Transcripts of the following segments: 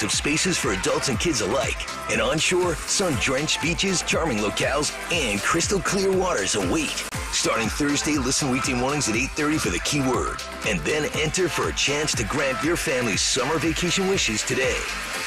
of spaces for adults and kids alike. And onshore, sun-drenched beaches, charming locales, and crystal clear waters await. Starting Thursday, listen weekday mornings at 8:30 for the keyword. And then enter for a chance to grant your family's summer vacation wishes today.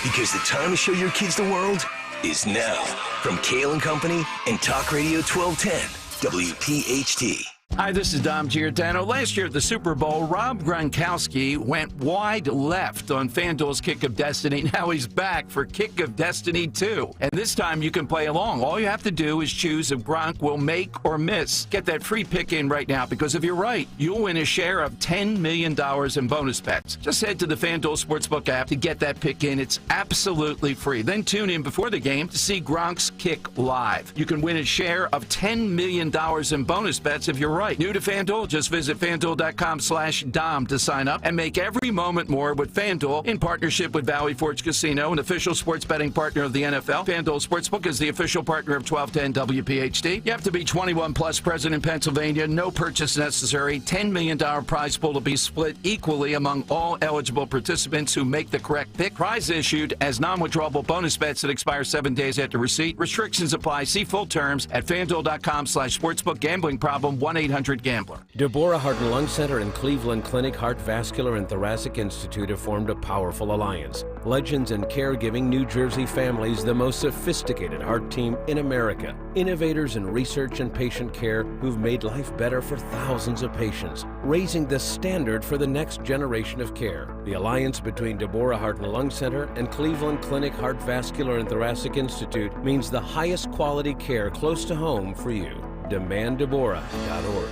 Because the time to show your kids the world is now. From Kale and Company and Talk Radio 1210, WPHT. Hi, this is Dom Giordano. Last year at the Super Bowl, Rob Gronkowski went wide left on FanDuel's Kick of Destiny. Now he's back for Kick of Destiny 2. And this time you can play along. All you have to do is choose if Gronk will make or miss. Get that free pick in right now, because if you're right, you'll win a share of $10 million in bonus bets. Just head to the FanDuel Sportsbook app to get that pick in. It's absolutely free. Then tune in before the game to see Gronk's kick live. You can win a share of $10 million in bonus bets if you're right. New to FanDuel? Just visit FanDuel.com/Dom to sign up and make every moment more with FanDuel in partnership with Valley Forge Casino, an official sports betting partner of the NFL. FanDuel Sportsbook is the official partner of 1210 WPHT. You have to be 21 plus, present in Pennsylvania. No purchase necessary. $10 million prize pool to be split equally among all eligible participants who make the correct pick. Prize issued as non-withdrawable bonus bets that expire 7 days after receipt. Restrictions apply. See full terms at FanDuel.com/sportsbook. Gambling problem, 1-800-GAMBLER. Deborah Heart and Lung Center and Cleveland Clinic Heart Vascular and Thoracic Institute have formed a powerful alliance. Legends in Caregiving New Jersey families, the most sophisticated heart team in America. Innovators in research and patient care who've made life better for thousands of patients, raising the standard for the next generation of care. The alliance between Deborah Heart and Lung Center and Cleveland Clinic Heart Vascular and Thoracic Institute means the highest quality care close to home for you. DemandDeborah.org.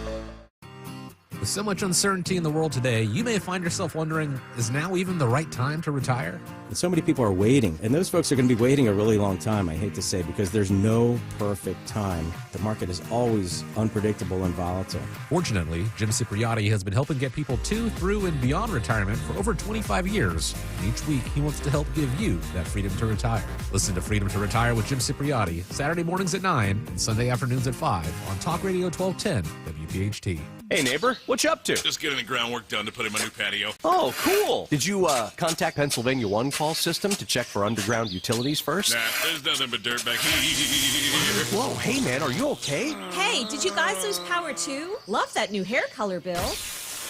With so much uncertainty in the world today, you may find yourself wondering, is now even the right time to retire? And so many people are waiting, and those folks are going to be waiting a really long time, I hate to say, because there's no perfect time. The market is always unpredictable and volatile. Fortunately, Jim Cipriotti has been helping get people to, through, and beyond retirement for over 25 years. And each week, he wants to help give you that freedom to retire. Listen to Freedom to Retire with Jim Cipriotti, Saturday mornings at 9 and Sunday afternoons at 5 on Talk Radio 1210 WPHT. Hey, neighbor, what you up to? Just getting the groundwork done to put in my new patio. Oh, cool. Did you contact Pennsylvania One Call System to check for underground utilities first? Nah, there's nothing but dirt back here. Whoa, hey, man, are you okay? Hey, did you guys lose power too? Love that new hair color, Bill.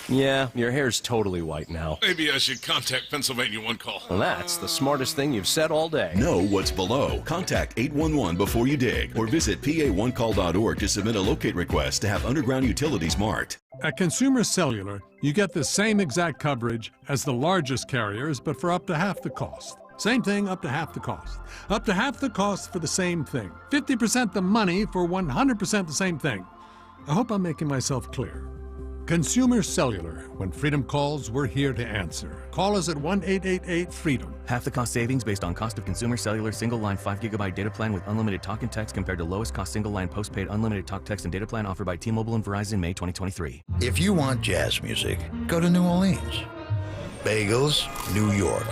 Yeah, your hair's totally white now. Maybe I should contact Pennsylvania One Call. Well, that's the smartest thing you've said all day. Know what's below. Contact 811 before you dig, or visit pa1call.org to submit a locate request to have underground utilities marked. At Consumer Cellular, you get the same exact coverage as the largest carriers, but for up to half the cost. Same thing, up to half the cost. Up to half the cost for the same thing. 50% the money for 100% the same thing. I hope I'm making myself clear. Consumer Cellular. When freedom calls, we're here to answer. Call us at 1-888-FREEDOM. Half the cost savings based on cost of Consumer Cellular single-line 5GB data plan with unlimited talk and text compared to lowest cost single-line postpaid unlimited talk, text, and data plan offered by T-Mobile and Verizon May 2023. If you want jazz music, go to New Orleans. Bagels, New York.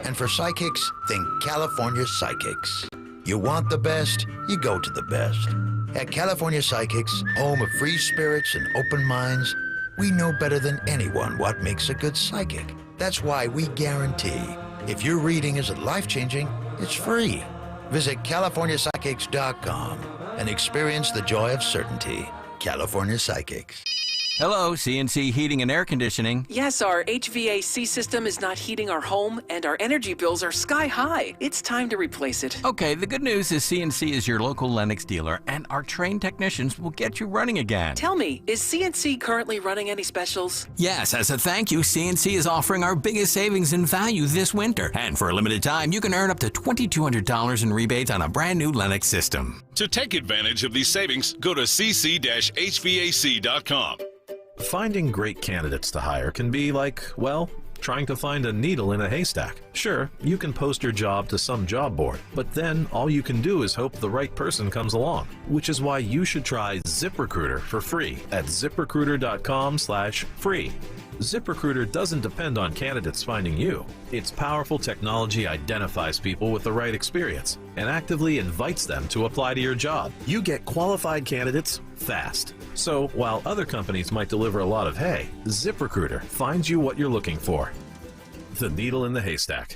And for psychics, think California Psychics. You want the best, you go to the best. At California Psychics, home of free spirits and open minds, we know better than anyone what makes a good psychic. That's why we guarantee if your reading isn't life-changing, it's free. Visit CaliforniaPsychics.com and experience the joy of certainty. California Psychics. Hello, CNC Heating and Air Conditioning. Yes, our HVAC system is not heating our home, and our energy bills are sky high. It's time to replace it. Okay, the good news is CNC is your local Lennox dealer, and our trained technicians will get you running again. Tell me, is CNC currently running any specials? Yes, as a thank you, CNC is offering our biggest savings in value this winter. And for a limited time, you can earn up to $2,200 in rebates on a brand new Lennox system. To take advantage of these savings, go to cc-hvac.com. Finding great candidates to hire can be like, well, trying to find a needle in a haystack. Sure, you can post your job to some job board, but then all you can do is hope the right person comes along, which is why you should try ZipRecruiter for free at ziprecruiter.com/free. ZipRecruiter doesn't depend on candidates finding you. Its powerful technology identifies people with the right experience and actively invites them to apply to your job. You get qualified candidates fast. So while other companies might deliver a lot of hay, ZipRecruiter finds you what you're looking for. The needle in the haystack.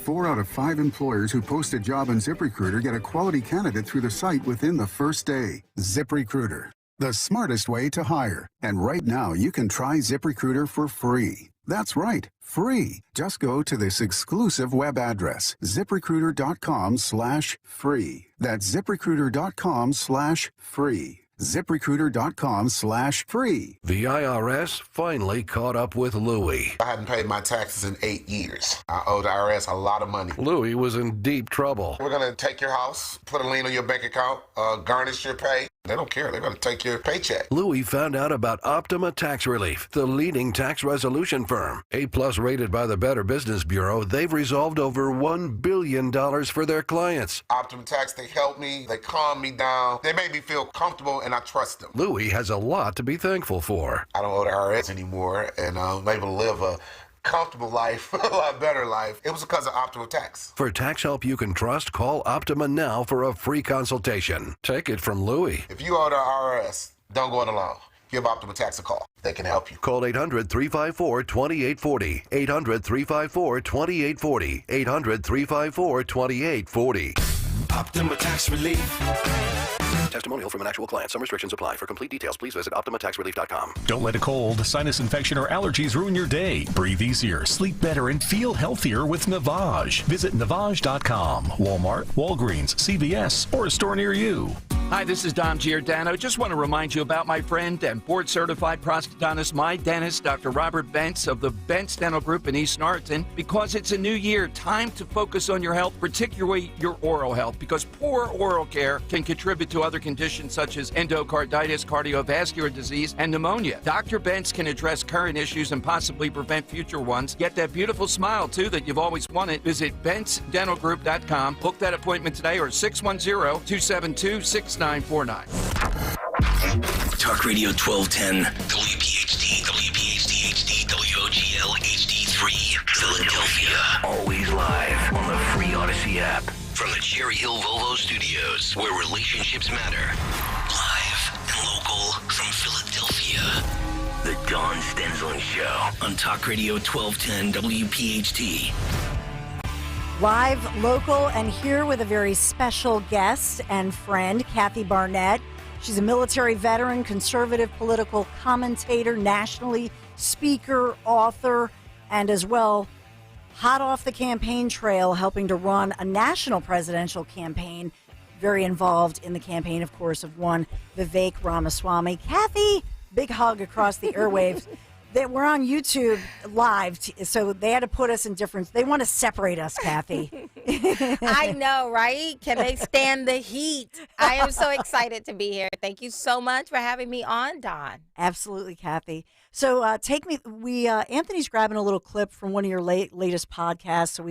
4 out of 5 employers who post a job on ZipRecruiter get a quality candidate through the site within the first day. ZipRecruiter, the smartest way to hire. And right now, you can try ZipRecruiter for free. That's right, free. Just go to this exclusive web address, ZipRecruiter.com/free. That's ZipRecruiter.com/free. ZipRecruiter.com/free. The IRS finally caught up with Louie. I hadn't paid my taxes in 8 years. I owe the IRS a lot of money. Louie was in deep trouble. We're going to take your house, put a lien on your bank account, garnish your pay. They don't care. They're going to take your paycheck. Louie found out about Optima Tax Relief, the leading tax resolution firm. A-plus rated by the Better Business Bureau, they've resolved over $1 billion for their clients. Optima Tax, they help me. They calm me down. They make me feel comfortable, and I trust them. Louie has a lot to be thankful for. I don't owe the IRS anymore, and I'm able to live a comfortable life, a lot better life. It was because of Optima Tax. For tax help you can trust, call Optima now for a free consultation. Take it from Louie. If you owe the IRS, don't go it alone. Give Optima Tax a call. They can help you. Call 800-354-2840. 800-354-2840. 800-354-2840. Optima Tax Relief. Testimonial from an actual client. Some restrictions apply. For complete details, please visit OptimaTaxRelief.com. Don't let a cold, sinus infection, or allergies ruin your day. Breathe easier, sleep better, and feel healthier with Navage. Visit Navage.com. Walmart, Walgreens, CVS, or a store near you. Hi, this is Dom Giordano. Just want to remind you about my friend and board-certified prosthodontist, my dentist, Dr. Robert Bentz of the Bentz Dental Group in East Norriton. Because it's a new year, time to focus on your health, particularly your oral health, because poor oral care can contribute to other conditions such as endocarditis, cardiovascular disease, and pneumonia. Dr. Bentz can address current issues and possibly prevent future ones. Get that beautiful smile, too, that you've always wanted. Visit BentzDentalGroup.com. Book that appointment today or 610-272-6949. Talk Radio 1210, WPHT, WPHT-HD, WOGL HD3, Philadelphia. Always live on the free Odyssey app. From the Cherry Hill Volvo Studios, where relationships matter. Live and local from Philadelphia. The Dawn Stensland Show on Talk Radio 1210, WPHT. Live, local, and here with a very special guest and friend, Kathy Barnett. She's a military veteran, conservative political commentator, nationally speaker, author, and as well, hot off the campaign trail, helping to run a national presidential campaign. Very involved in the campaign, of course, of one Vivek Ramaswamy. Kathy, big hug across the airwaves. We're on YouTube live, so they had to put us in different. They want to separate us, Kathy. I know, right? Can they stand the heat? I am so excited to be here. Thank you so much for having me on, Dawn. Absolutely, Kathy. So take me. Anthony's grabbing a little clip from one of your latest podcasts, so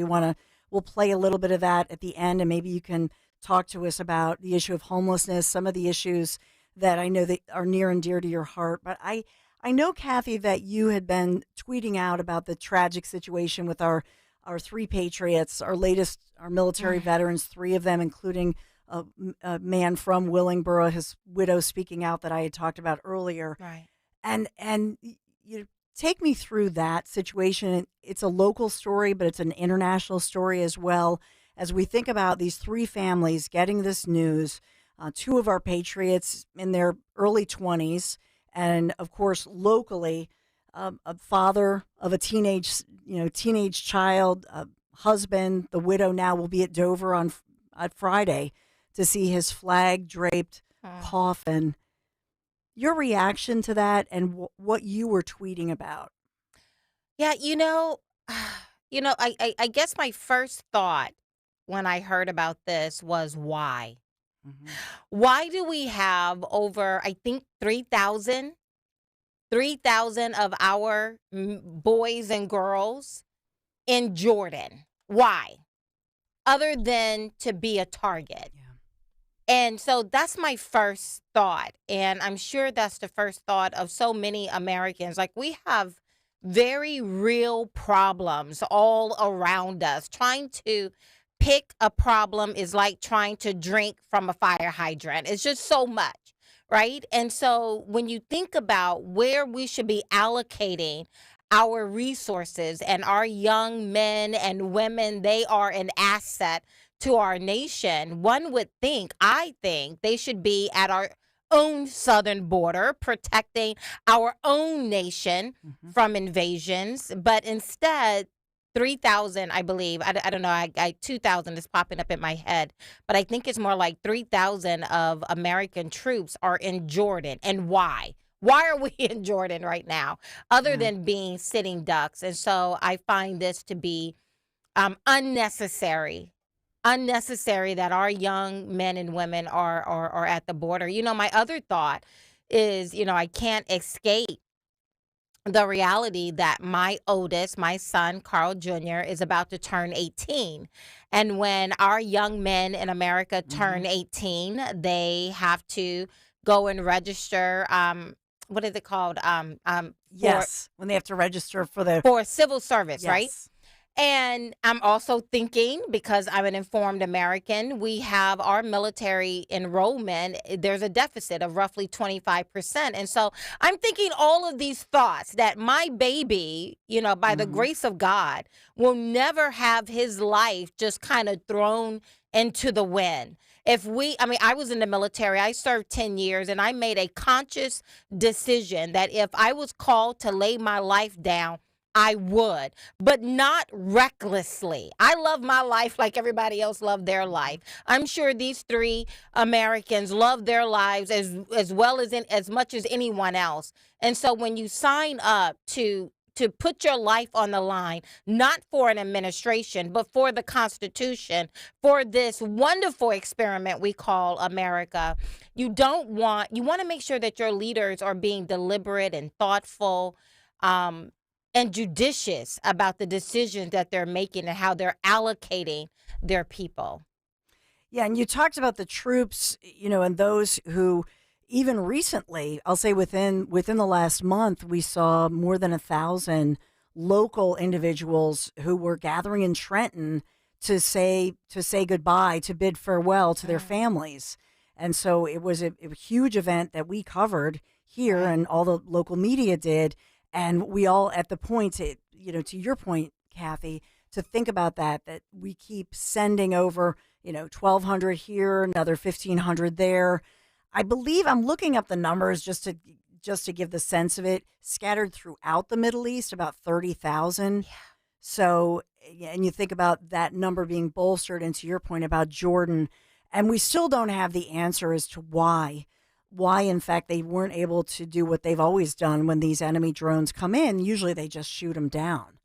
we'll play a little bit of that at the end, and maybe you can talk to us about the issue of homelessness, some of the issues that I know that are near and dear to your heart. But I know, Kathy, that you had been tweeting out about the tragic situation with our three patriots, our military veterans, three of them, including a man from Willingboro, his widow speaking out that I had talked about earlier. Right. And you take me through that situation. It's a local story, but it's an international story as well. As we think about these three families getting this news, two of our patriots in their early 20s, and of course, locally, a father of a teenage child, a husband, the widow now will be at Dover on Friday to see his flag draped coffin. Your reaction to that and what you were tweeting about? Yeah, I guess my first thought when I heard about this was why. Mm-hmm. Why do we have over, I think, 3,000 of our boys and girls in Jordan? Why? Other than to be a target. Yeah. And so that's my first thought. And I'm sure that's the first thought of so many Americans. Like, we have very real problems all around us. Trying to pick a problem is like trying to drink from a fire hydrant. It's just so much, right? And so when you think about where we should be allocating our resources, and our young men and women, they are an asset to our nation. One would think, I think, they should be at our own southern border, protecting our own nation from invasions. But instead, 3,000, I believe, I don't know, I 2,000 is popping up in my head, but I think it's more like 3,000 of American troops are in Jordan. And why? Why are we in Jordan right now, other than being sitting ducks? And so I find this to be unnecessary that our young men and women are at the border. My other thought is, I can't escape the reality that my oldest, my son, Carl Jr., is about to turn 18. And when our young men in America turn 18, they have to go and register, what is it called? Yes, when they have to register for civil service, yes. right? And I'm also thinking, because I'm an informed American, we have our military enrollment, there's a deficit of roughly 25%. And so I'm thinking all of these thoughts that my baby, by the grace of God, will never have his life just kind of thrown into the wind. I was in the military, I served 10 years, and I made a conscious decision that if I was called to lay my life down, I would, but not recklessly. I love my life like everybody else loved their life. I'm sure these 3 Americans love their lives as well as much as anyone else. And so when you sign up to put your life on the line, not for an administration, but for the Constitution, for this wonderful experiment we call America, you want to make sure that your leaders are being deliberate and thoughtful, and judicious about the decisions that they're making and how they're allocating their people. Yeah, and you talked about the troops, and those who, even recently, I'll say within the last month, we saw more than 1,000 local individuals who were gathering in Trenton to say goodbye, to bid farewell to their families. And so it was a huge event that we covered here, and all the local media did. And we all, at the point, to your point, Kathy, to think about that we keep sending over, 1,200 here, another 1,500 there. I believe, I'm looking up the numbers just to give the sense of it, scattered throughout the Middle East, about 30,000. Yeah. So, and you think about that number being bolstered into your point about Jordan, and we still don't have the answer as to why, in fact, they weren't able to do what they've always done when these enemy drones come in. Usually they just shoot them down,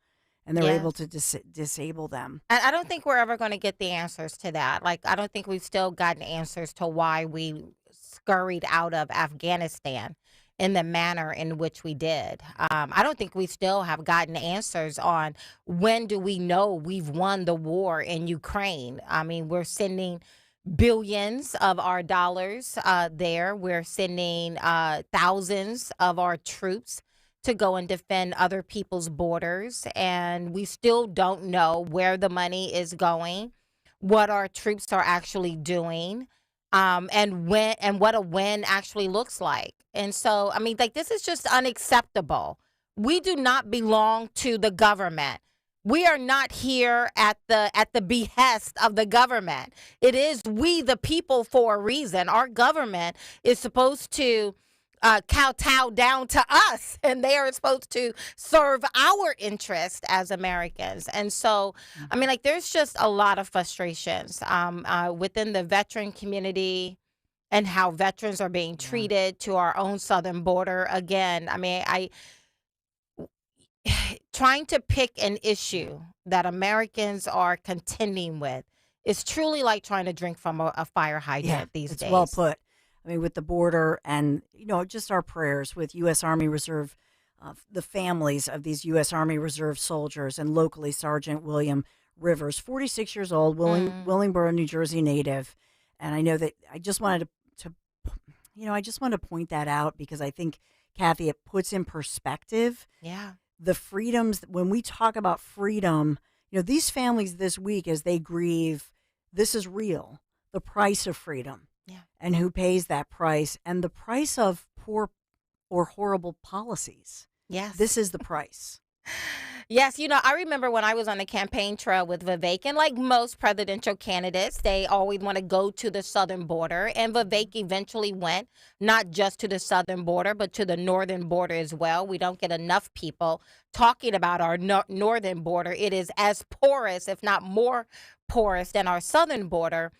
and they're able to disable them. I don't think we're ever going to get the answers to that. Like, I don't think we've still gotten answers to why we scurried out of Afghanistan in the manner in which we did. I don't think we still have gotten answers on when do we know we've won the war in Ukraine. I mean, we're sending billions of our dollars there. We're sending thousands of our troops to go and defend other people's borders. And we still don't know where the money is going, what our troops are actually doing, and what a win actually looks like. And so, I mean, like, this is just unacceptable. We do not belong to the government. We are not here at the behest of the government. It is we the people for a reason. Our government is supposed to kowtow down to us, and they are supposed to serve our interest as Americans. And so, I mean, like, there's just a lot of frustrations within the veteran community and how veterans are being treated to our own southern border. Again, I mean, trying to pick an issue that Americans are contending with is truly like trying to drink from a fire hydrant these days. Well put. I mean, with the border and, just our prayers with U.S. Army Reserve, the families of these U.S. Army Reserve soldiers, and locally Sergeant William Rivers, 46 years old, Willingboro, New Jersey native. And I know that I just wanted to point that out because I think, Kathy, it puts in perspective. Yeah. The freedoms, when we talk about freedom, these families this week, as they grieve, this is real, the price of freedom. Yeah. And who pays that price, and the price of poor or horrible policies. Yes. This is the price. Yes, I remember when I was on the campaign trail with Vivek, and like most presidential candidates, they always want to go to the southern border. And Vivek eventually went not just to the southern border, but to the northern border as well. We don't get enough people talking about our northern border. It is as porous, if not more porous, than our southern border.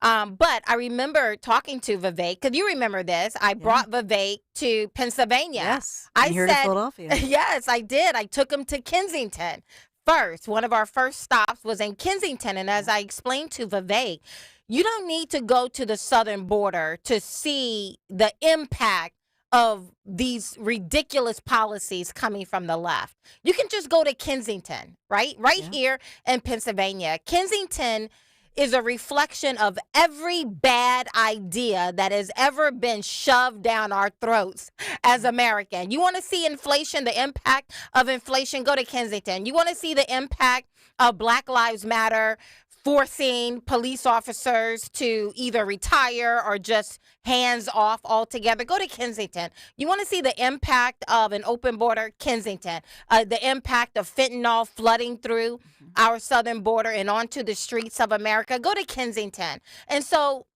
But I remember talking to Vivek, because you remember this. I brought Vivek to Pennsylvania. Yes. I here said, to Philadelphia. Yes, I did. I took him to Kensington first. One of our first stops was in Kensington. And as I explained to Vivek, you don't need to go to the southern border to see the impact of these ridiculous policies coming from the left. You can just go to Kensington, right? Right here in Pennsylvania. Kensington is a reflection of every bad idea that has ever been shoved down our throats as Americans. You want to see inflation, the impact of inflation, go to Kensington. You want to see the impact of Black Lives Matter forcing police officers to either retire or just hands off altogether, go to Kensington. You want to see the impact of an open border, Kensington. The impact of fentanyl flooding through our southern border and onto the streets of America, go to Kensington. And so,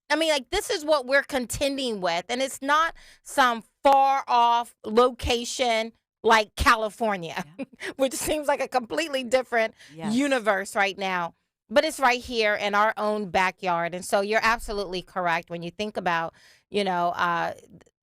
this is what we're contending with. And it's not some far off location like California, which seems like a completely different universe right now. But it's right here in our own backyard. And so you're absolutely correct when you think about, the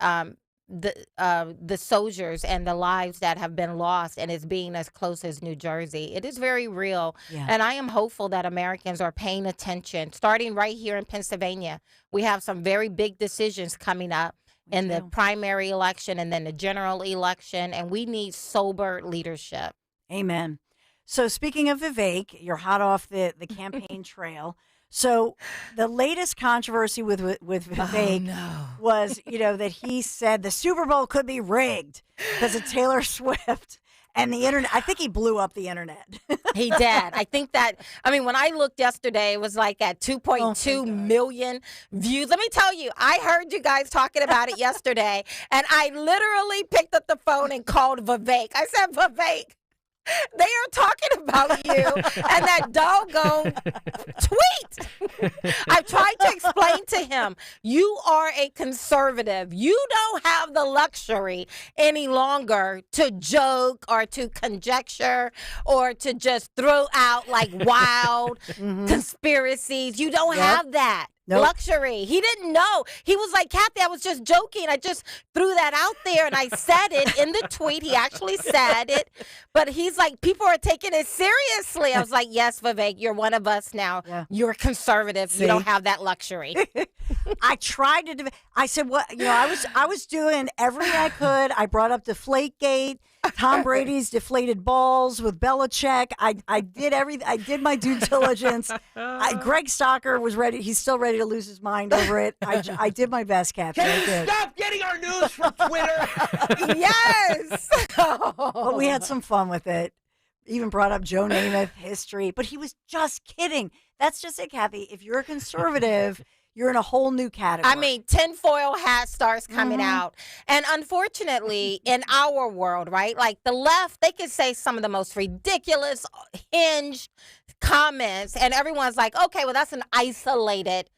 soldiers and the lives that have been lost, and it's being as close as New Jersey. It is very real. Yeah. And I am hopeful that Americans are paying attention, starting right here in Pennsylvania. We have some very big decisions coming up in the primary election and then the general election, and we need sober leadership. Amen. So speaking of Vivek, you're hot off the campaign trail. So the latest controversy with Vivek was, that he said the Super Bowl could be rigged because of Taylor Swift and the internet. I think he blew up the internet. He did. I think that, when I looked yesterday, it was like at 2.2 million views. Let me tell you, I heard you guys talking about it yesterday, and I literally picked up the phone and called Vivek. I said, Vivek, they are talking about you and that doggone tweet. I tried to explain to him, you are a conservative. You don't have the luxury any longer to joke or to conjecture or to just throw out like wild conspiracies. You don't have that. Luxury. He didn't know. He was like, Kathy, I was just joking. I just threw that out there and I said it in the tweet. He actually said it. But he's like, people are taking it seriously. I was like, yes, Vivek, you're one of us now. Yeah. You're conservative. See? You don't have that luxury. I tried to. I said, what? I was doing everything I could. I brought up Deflategate, Tom Brady's deflated balls with Belichick. I did everything. I did my due diligence. Greg Stocker was ready. He's still ready to lose his mind over it. I did my best, Kathy. Can you stop getting our news from Twitter? Yes. But we had some fun with it. Even brought up Joe Namath history, but he was just kidding. That's just it, Kathy. If you're a conservative, you're in a whole new category. Tinfoil hat starts coming out. And unfortunately, in our world, right, like the left, they could say some of the most ridiculous, hinged comments, and everyone's like, okay, well, that's an isolated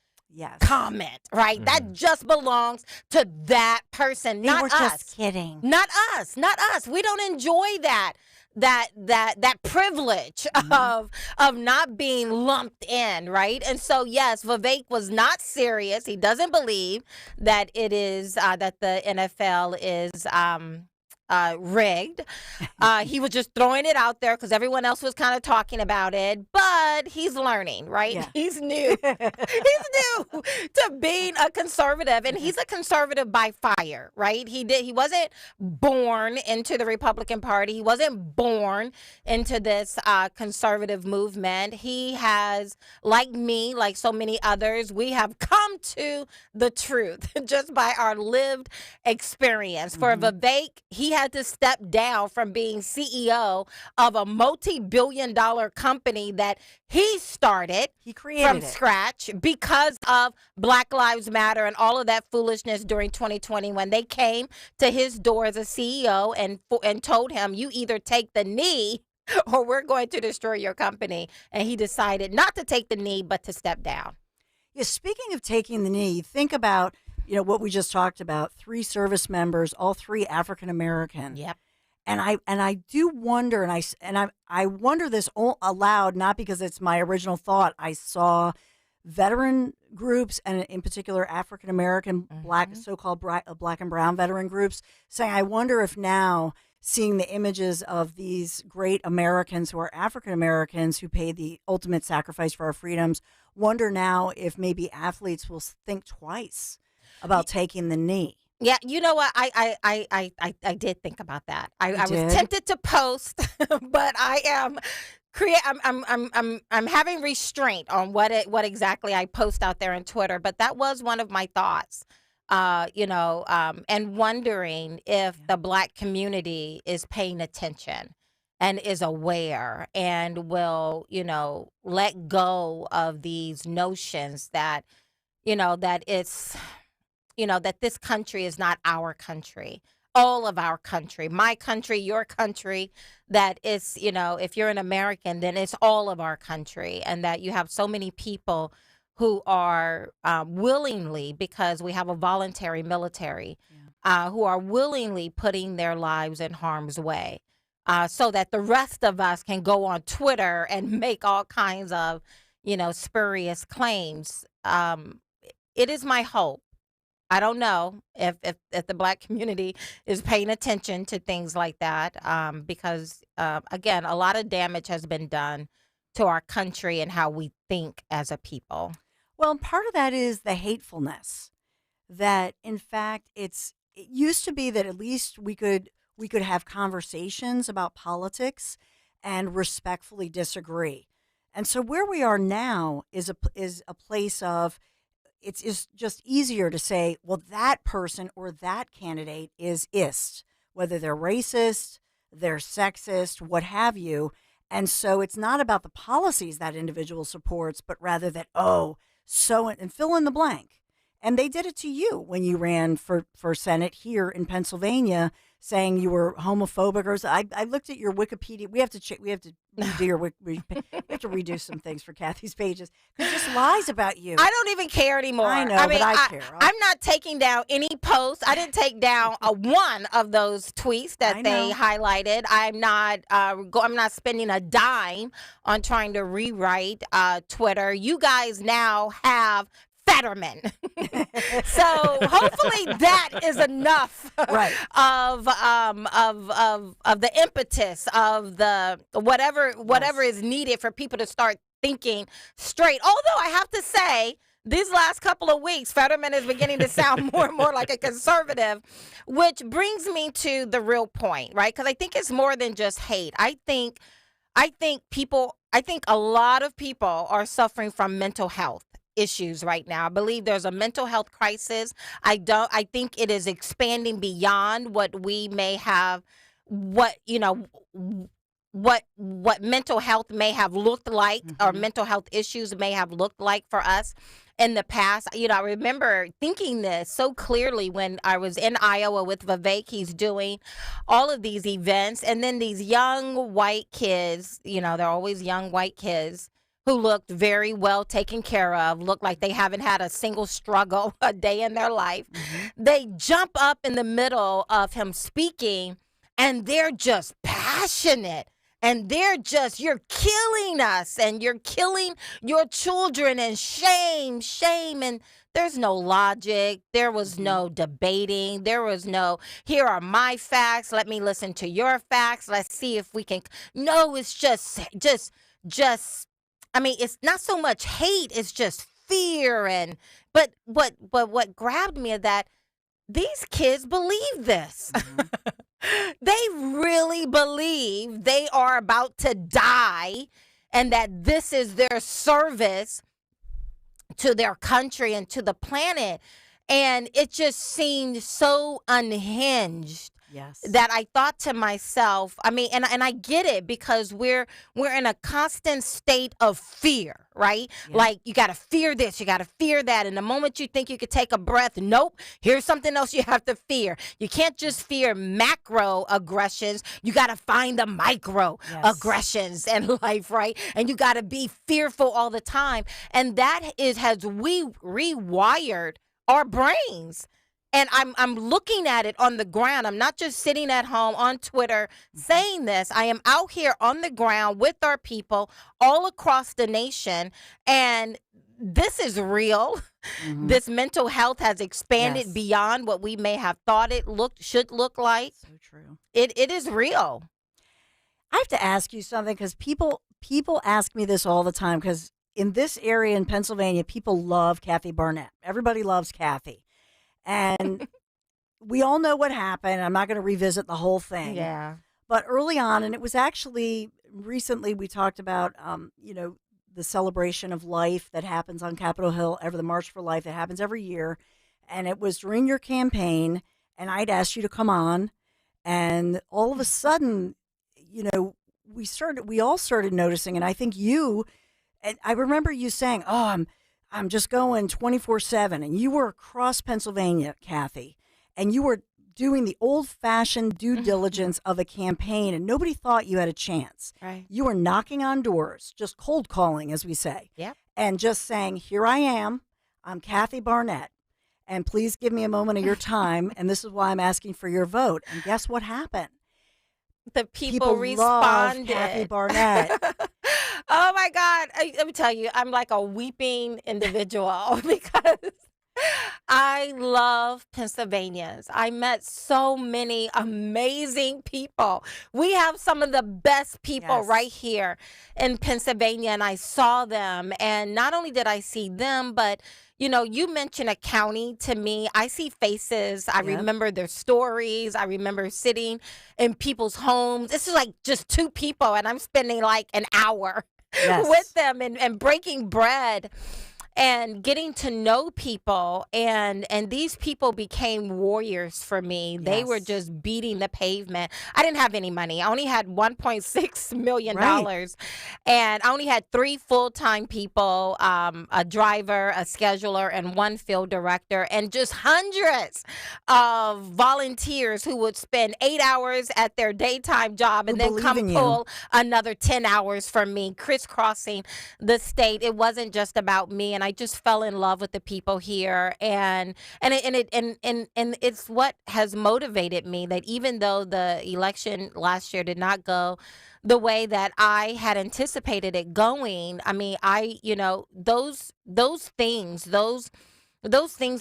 comment, right? That just belongs to that person, They not were us. just kidding. Not us. We don't enjoy that privilege of not being lumped in, right? And so yes, Vivek was not serious. He doesn't believe that it is that the NFL is rigged. He was just throwing it out there because everyone else was kind of talking about it, but he's learning, right? Yeah. He's new. He's new to being a conservative, and he's a conservative by fire, right? He wasn't born into the Republican Party. He wasn't born into this conservative movement. He has, like me, like so many others, we have come to the truth just by our lived experience. For Vivek, he had to step down from being CEO of a multi-billion-dollar company that he started from scratch because of Black Lives Matter and all of that foolishness during 2020 when they came to his door as a CEO and told him, you either take the knee or we're going to destroy your company. And he decided not to take the knee, but to step down. Yeah, speaking of taking the knee, think about, what we just talked about, 3 service members, all 3 African American. Yep. And I do wonder, and I wonder this aloud, not because it's my original thought. I saw veteran groups, and in particular African American black, so-called black and brown veteran groups, saying, I wonder if now, seeing the images of these great Americans who are African Americans who paid the ultimate sacrifice for our freedoms, wonder now if maybe athletes will think twice about taking the knee. Yeah, you know what? I did think about that. I was tempted to post, but I am I'm having restraint on what exactly I post out there on Twitter. But that was one of my thoughts. And wondering if the Black community is paying attention and is aware and will, let go of these notions that, that it's, that this country is not our country, all of our country, my country, your country, that it's, if you're an American, then it's all of our country, and that you have so many people who are willingly, because we have a voluntary military, who are willingly putting their lives in harm's way so that the rest of us can go on Twitter and make all kinds of, spurious claims. It is my hope. I don't know if the Black community is paying attention to things like that because, again, a lot of damage has been done to our country and how we think as a people. Well, and part of that is the hatefulness that, in fact, it used to be that at least we could have conversations about politics and respectfully disagree. And so where we are now is a place of it's just easier to say, well, that person or that candidate is whether they're racist, they're sexist, what have you. And so it's not about the policies that individual supports, but rather that, and fill in the blank. And they did it to you when you ran for Senate here in Pennsylvania, saying you were homophobic. Or I looked at your Wikipedia. We have to redo your we have to redo some things for Kathy's pages. It just lies about you. I don't even care anymore. I know, but I care. I'm not taking down any posts. I didn't take down one of those tweets that they highlighted. I'm not spending a dime on trying to rewrite Twitter. You guys now have Fetterman. So hopefully that is enough of the impetus of the whatever is needed for people to start thinking straight. Although I have to say, these last couple of weeks, Fetterman is beginning to sound more and more like a conservative, which brings me to the real point, right? Because I think it's more than just hate. I think a lot of people are suffering from mental health issues right now. I believe there's a mental health crisis. I think it is expanding beyond what we may have, what mental health may have looked like, or mental health issues may have looked like for us in the past. I remember thinking this so clearly when I was in Iowa with Vivek. He's doing all of these events, and then these young white kids, they're always young white kids, who looked very well taken care of, looked like they haven't had a single struggle a day in their life. They jump up in the middle of him speaking, and they're just passionate. And they're just, you're killing us, and you're killing your children, and shame. And there's no logic. There was no debating. There was no, here are my facts. Let me listen to your facts. Let's see if we can. No, it's just. I mean, it's not so much hate, it's just fear. But what grabbed me is that these kids believe this. They really believe they are about to die and that this is their service to their country and to the planet. And it just seemed so unhinged Yes. that I thought to myself, I mean, and I get it because we're in a constant state of fear, right? Yeah. Like you got to fear this, you got to fear that. And the moment you think you could take a breath, nope, here's something else you have to fear. You can't just fear macro aggressions. You got to find the micro aggressions in life, right? And you got to be fearful all the time. And that has we rewired our brains. And I'm looking at it on the ground. I'm not just sitting at home on Twitter saying this. I am out here on the ground with our people all across the nation. And this is real. Mm-hmm. This mental health has expanded beyond what we may have thought it should look like. So true. It is real. I have to ask you something because people ask me this all the time because in this area in Pennsylvania, people love Kathy Barnett. Everybody loves Kathy. And we all know what happened. I'm not going to revisit the whole thing. Yeah. But early on, and it was actually recently we talked about, the celebration of life that happens on Capitol Hill, the March for Life that happens every year. And it was during your campaign, and I'd asked you to come on. And all of a sudden, we all started noticing, and I think and I remember you saying, "Oh, I'm just going 24/7," and you were across Pennsylvania, Kathy, and you were doing the old-fashioned due diligence of a campaign, and nobody thought you had a chance. Right. You were knocking on doors, just cold calling, as we say, Yep. and just saying, "Here I am. I'm Kathy Barnett, and please give me a moment of your time, and this is why I'm asking for your vote." And guess what happened? The people love responded. Kathy Barnett. Oh my God. Let me tell you, I'm like a weeping individual because I love Pennsylvanians. I met so many amazing people. We have some of the best people right here in Pennsylvania, and I saw them. And not only did I see them, but you mentioned a county to me. I see faces. I remember their stories. I remember sitting in people's homes. This is like just two people, and I'm spending like an hour with them and breaking bread and getting to know people. And these people became warriors for me. They were just beating the pavement. I didn't have any money. I only had $1.6 million. And I only had 3 full-time people, a driver, a scheduler, and 1 field director, and just hundreds of volunteers who would spend 8 hours at their daytime job and then come pull another 10 hours for me, crisscrossing the state. It wasn't just about me, and I just fell in love with the people here, and it's what has motivated me, that even though the election last year did not go the way that I had anticipated it going, I mean, those things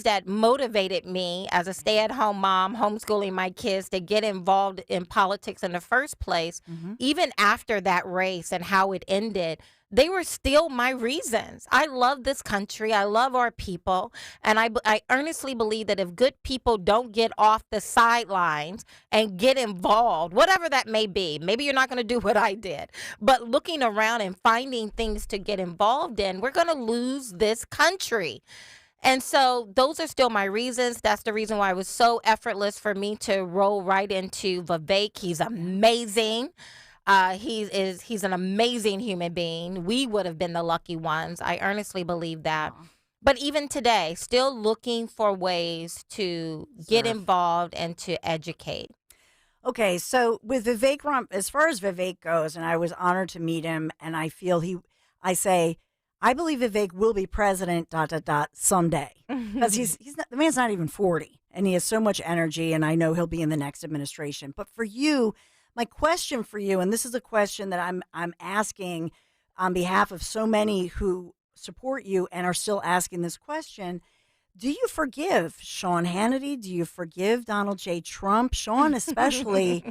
that motivated me as a stay-at-home mom, homeschooling my kids, to get involved in politics in the first place, even after that race and how it ended, they were still my reasons. I love this country. I love our people. And I earnestly believe that if good people don't get off the sidelines and get involved, whatever that may be, maybe you're not going to do what I did, but looking around and finding things to get involved in, we're going to lose this country. And so those are still my reasons. That's the reason why it was so effortless for me to roll right into Vivek. He's amazing. He's an amazing human being. We would have been the lucky ones. I earnestly believe that. But even today, still looking for ways to get involved and to educate. Okay, so with Vivek, as far as Vivek goes, and I was honored to meet him, and I feel I believe Vivek will be president, someday. Because the man's not even 40, and he has so much energy, and I know he'll be in the next administration. But for you, my question for you, and this is a question that I'm asking on behalf of so many who support you and are still asking this question, do you forgive Sean Hannity? Do you forgive Donald J. Trump? Sean especially,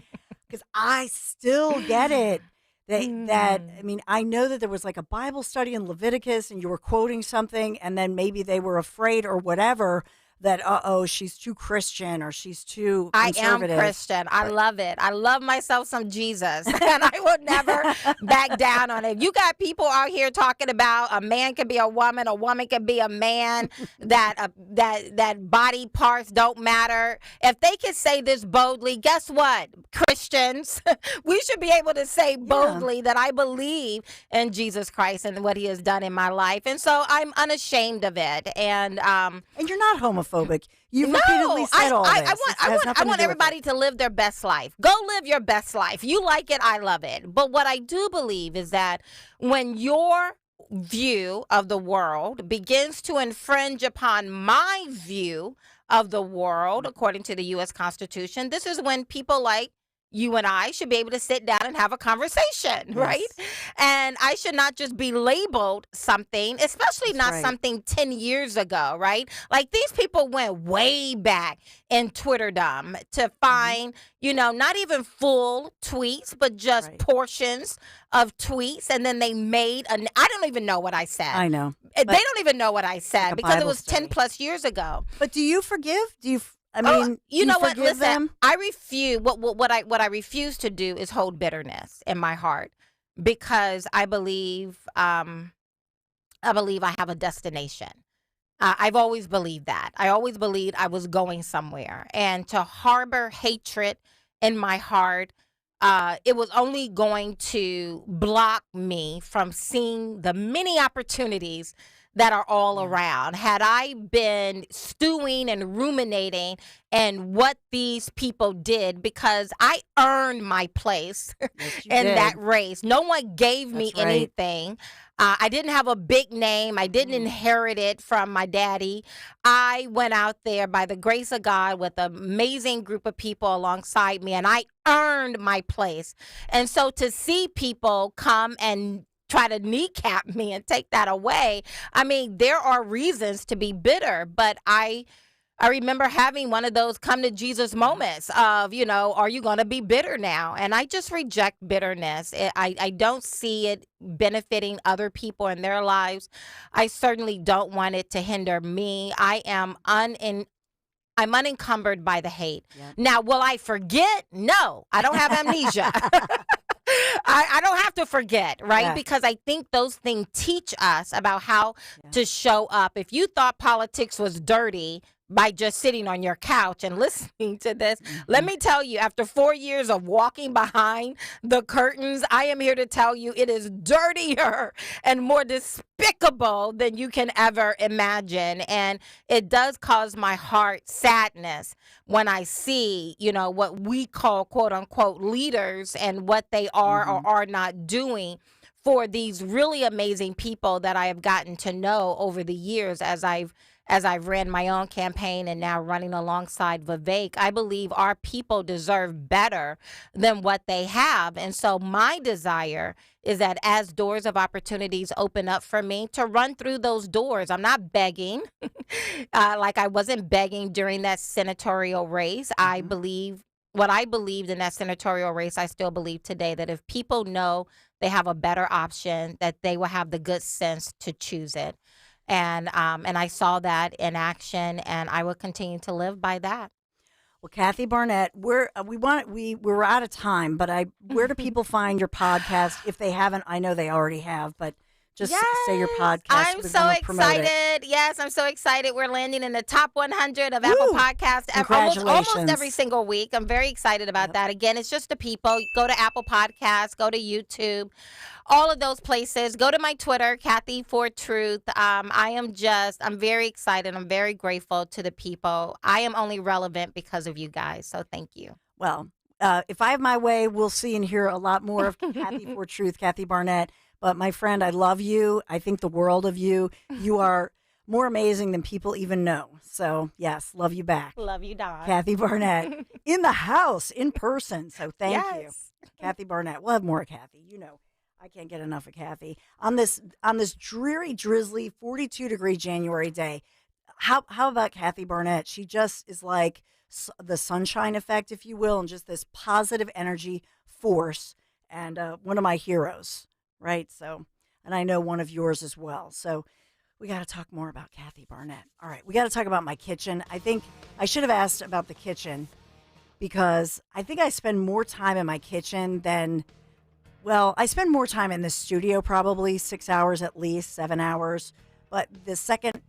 because I still get it. I know that there was like a Bible study in Leviticus and you were quoting something and then maybe they were afraid or whatever, that she's too Christian or she's too I am conservative. Christian. I love it. I love myself some Jesus, and I will never back down on it. You got people out here talking about a man can be a woman can be a man, that body parts don't matter. If they can say this boldly, guess what, Christians, we should be able to say boldly that I believe in Jesus Christ and what He has done in my life, and so I'm unashamed of it. And you're not homophobic. You've repeatedly said all this. I want everybody to live their best life. Go live your best life. You like it, I love it. But what I do believe is that when your view of the world begins to infringe upon my view of the world, according to the U.S. Constitution, this is when people like you and I should be able to sit down and have a conversation, right? And I should not just be labeled something, especially not something 10 years ago, right? Like these people went way back in Twitterdom to find, not even full tweets, but just portions of tweets. And then they made, I don't even know what I said. I know. They don't even know what I said like because it Bible was study. 10 plus years ago. But do you forgive? Do you you know what? Listen, them? I refuse. What I refuse to do is hold bitterness in my heart because I believe I have a destination. I've always believed that. I always believed I was going somewhere, and to harbor hatred in my heart, it was only going to block me from seeing the many opportunities that are all around. Had I been stewing and ruminating and what these people did, because I earned my place in that race. No one gave me anything. I didn't have a big name. I didn't inherit it from my daddy. I went out there by the grace of God with an amazing group of people alongside me, and I earned my place. And so to see people come and try to kneecap me and take that away. I mean, there are reasons to be bitter, but I remember having one of those come to Jesus moments of, are you going to be bitter now? And I just reject bitterness. I don't see it benefiting other people in their lives. I certainly don't want it to hinder me. I'm unencumbered by the hate. Yep. Now, will I forget? No, I don't have amnesia. I don't have to forget, right? Yeah. Because I think those things teach us about how to show up. If you thought politics was dirty by just sitting on your couch and listening to this, let me tell you, after 4 years of walking behind the curtains, I am here to tell you it is dirtier and more despicable than you can ever imagine. And it does cause my heart sadness when I see, what we call quote unquote leaders and what they are or are not doing for these really amazing people that I have gotten to know over the years as I've ran my own campaign and now running alongside Vivek. I believe our people deserve better than what they have. And so my desire is that as doors of opportunities open up for me, to run through those doors. I'm not begging like I wasn't begging during that senatorial race. I believe what I believed in that senatorial race, I still believe today, that if people know they have a better option, that they will have the good sense to choose it. And I saw that in action, and I will continue to live by that. Well, Kathy Barnett, we're out of time, but where do people find your podcast if they haven't? I know they already have, but just say your podcast. I'm so excited. Yes, I'm so excited. We're landing in the top 100 of Apple Podcasts almost every single week. I'm very excited about that. Again, it's just the people. Go to Apple Podcasts, go to YouTube, all of those places. Go to my Twitter, Kathy for Truth. I'm very excited. I'm very grateful to the people. I am only relevant because of you guys. So thank you. Well, if I have my way, we'll see and hear a lot more of Kathy for Truth, Kathy Barnett. But my friend, I love you. I think the world of you. You are more amazing than people even know. So, yes, love you back. Love you, Don. Kathy Barnett in the house, in person. So thank you. Kathy Barnett. We'll have more Kathy. I can't get enough of Kathy. On this dreary, drizzly, 42-degree January day, how about Kathy Barnett? She just is like the sunshine effect, if you will, and just this positive energy force, and one of my heroes. Right. So, and I know one of yours as well. So We got to talk more about Kathy Barnett. All right, we got to talk about my kitchen. I think I should have asked about the kitchen because I think I spend more time in my kitchen than, well, I spend more time in the studio, probably 6 hours at least, 7 hours. But the second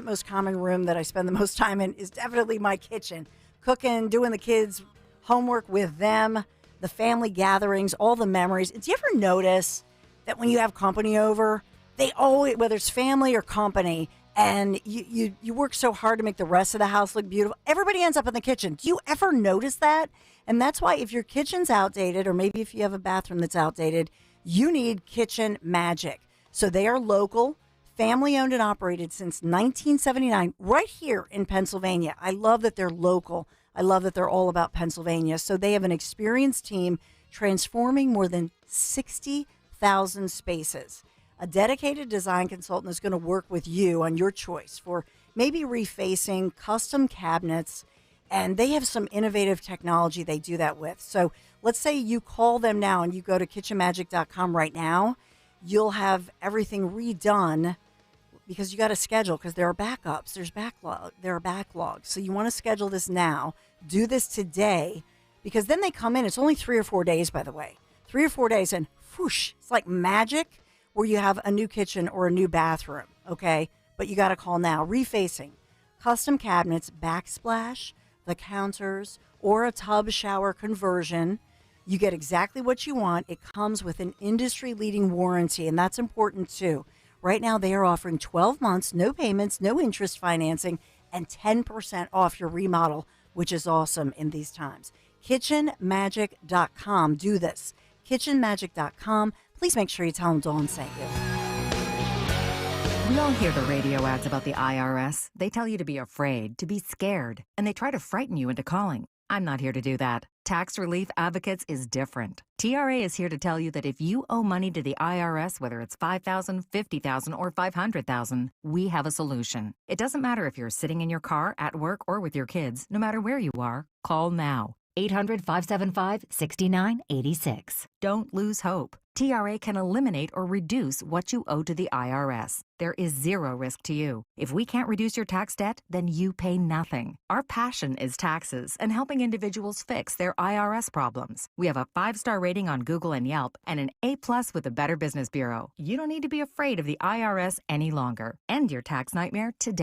most common room that I spend the most time in is definitely my kitchen. Cooking, doing the kids' homework with them, the family gatherings, all the memories. Do you ever notice that when you have company over, they always, whether it's family or company, and you work so hard to make the rest of the house look beautiful, everybody ends up in the kitchen. Do you ever notice that? And that's why if your kitchen's outdated, or maybe if you have a bathroom that's outdated, you need Kitchen Magic. So they are local, family-owned and operated since 1979, right here in Pennsylvania. I love that they're local. I love that they're all about Pennsylvania. So they have an experienced team transforming more than 60,000 spaces. A dedicated design consultant is going to work with you on your choice for maybe refacing, custom cabinets, and they have some innovative technology they do that with. So let's say you call them now and you go to kitchenmagic.com right now. You'll have everything redone because you got to schedule, because there are backups, there are backlogs. So you want to schedule this now. Do this today, because then they come in. It's only 3 or 4 days, by the way. 3 or 4 days, and whoosh, it's like magic where you have a new kitchen or a new bathroom, okay? But you got to call now. Refacing, custom cabinets, backsplash, the counters, or a tub shower conversion. You get exactly what you want. It comes with an industry-leading warranty, and that's important too. Right now, they are offering 12 months, no payments, no interest financing, and 10% off your remodel, which is awesome in these times. KitchenMagic.com. Do this. KitchenMagic.com. Please make sure you tell them Dawn sent you. We all hear the radio ads about the IRS. They tell you to be afraid, to be scared, and they try to frighten you into calling. I'm not here to do that. Tax Relief Advocates is different. TRA is here to tell you that if you owe money to the IRS, whether it's $5,000, $50,000, or $500,000, we have a solution. It doesn't matter if you're sitting in your car, at work, or with your kids. No matter where you are, call now. 800-575-6986. Don't lose hope. TRA can eliminate or reduce what you owe to the IRS. There is zero risk to you. If we can't reduce your tax debt, then you pay nothing. Our passion is taxes and helping individuals fix their IRS problems. We have a 5-star rating on Google and Yelp and an A+ with the Better Business Bureau. You don't need to be afraid of the IRS any longer. End your tax nightmare today.